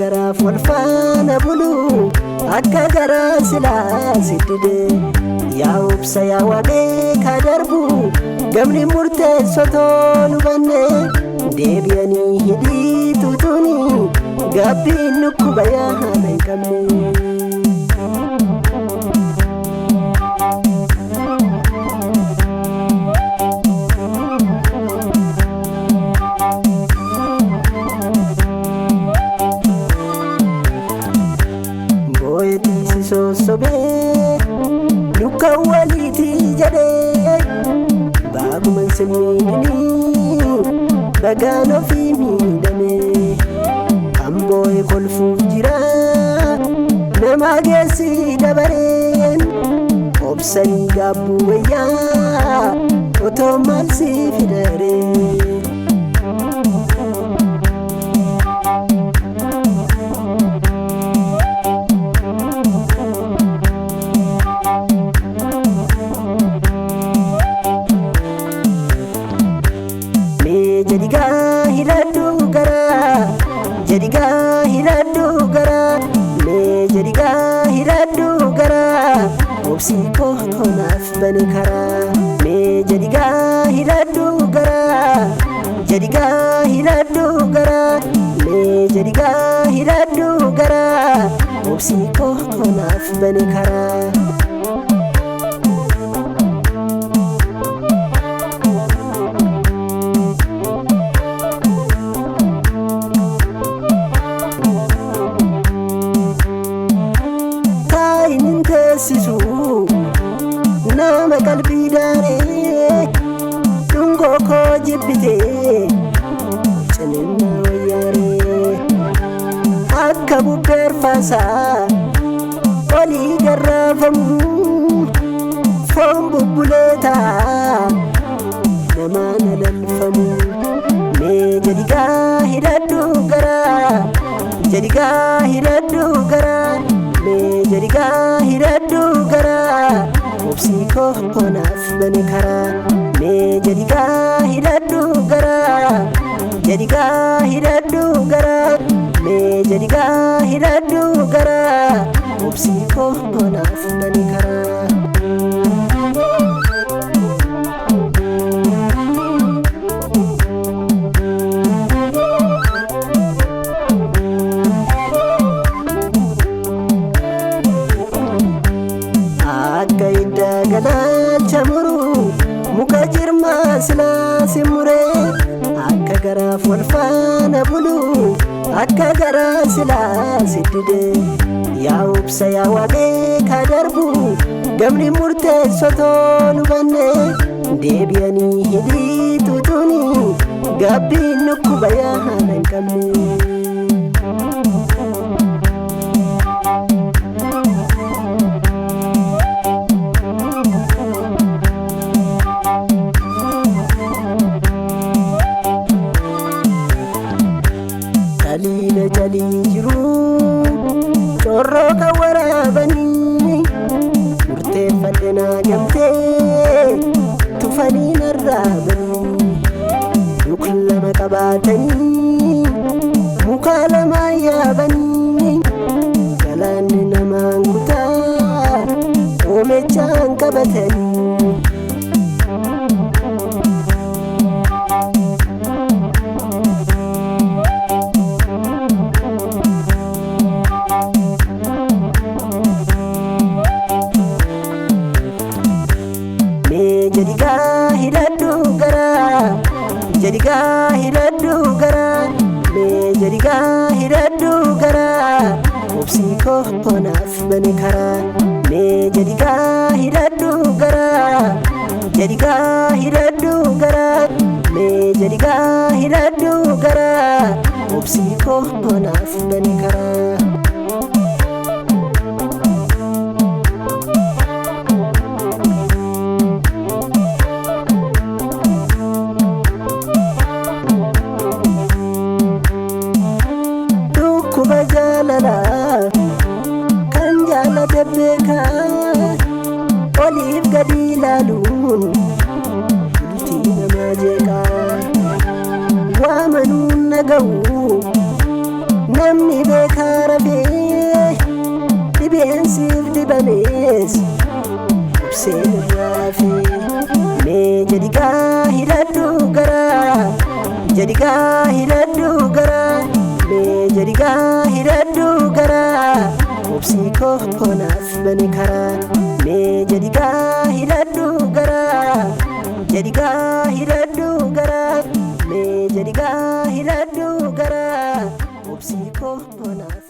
garaaf wal faana bulu akka garaa silaa siddide yaa obsa yaa waaqee ka darbu gamni murteessotoo nu banne deebi'anii hidhii tuutuuni gabbiin nukkuba yaada hin qabne. Sobe luka waliti jade baguman semini bagano fi midame amboy kolfu jira nama gesi dabaren obsani gabu ya otomal si fidare jadiga hiradu gara me jadiga hiradu gara obsi ko konaf bani kara me jadiga hiradu gara jadiga hiradu gara me jadiga hiradu gara obsi ko konaf bani kara sisu nama qalbii daaree dhungoo koo jibbitee cinina wayyaaree akka bubbeerfaasaa olii garraafamu foon bubbuleetaa namaan alalfamu mee jadigaa hidhadhu garaa jadigaa hidhadhu garaa jadiga hiradu gara obsi ko konaf bani kara me jadiga hiradu gara jadiga hiradu gara me jadiga hiradu gara obsi ko konaf bani kara chamuru muka jirma sila simure akka garaaf wal faana bulu akka garaa sila siddide yaa obsa yaa waaqee ka darbu gamni murteessotoo nu banne deebi'anii hidhii tuutuuni gabbiin nukkuba yaada hin qabne. Jali jiru corro ka warabani murte fadena gamte tufani narabani yuklama qabatani mukalama yabani galani namanguta omechan qabatani jadiga hiradu gara jadiga hiradu gara me jadiga hiradu gara obsi ko konaf bani kara me jadiga hiradu gara jadiga hiradu gara me jadiga hiradu gara obsi ko konaf bani kara kan jaalate beekaa oliif gadi ilaaluun bultii namaa jeeqaa waamanuun naga'u namni beekaa jedhigaa hidhadhu garaa obsii koo naaf bani karaa mee jedhigaa hidhadhu garaa jedhigaa hidhadhu garaa mee jedhigaa hidhadhu garaa obsii koo naaf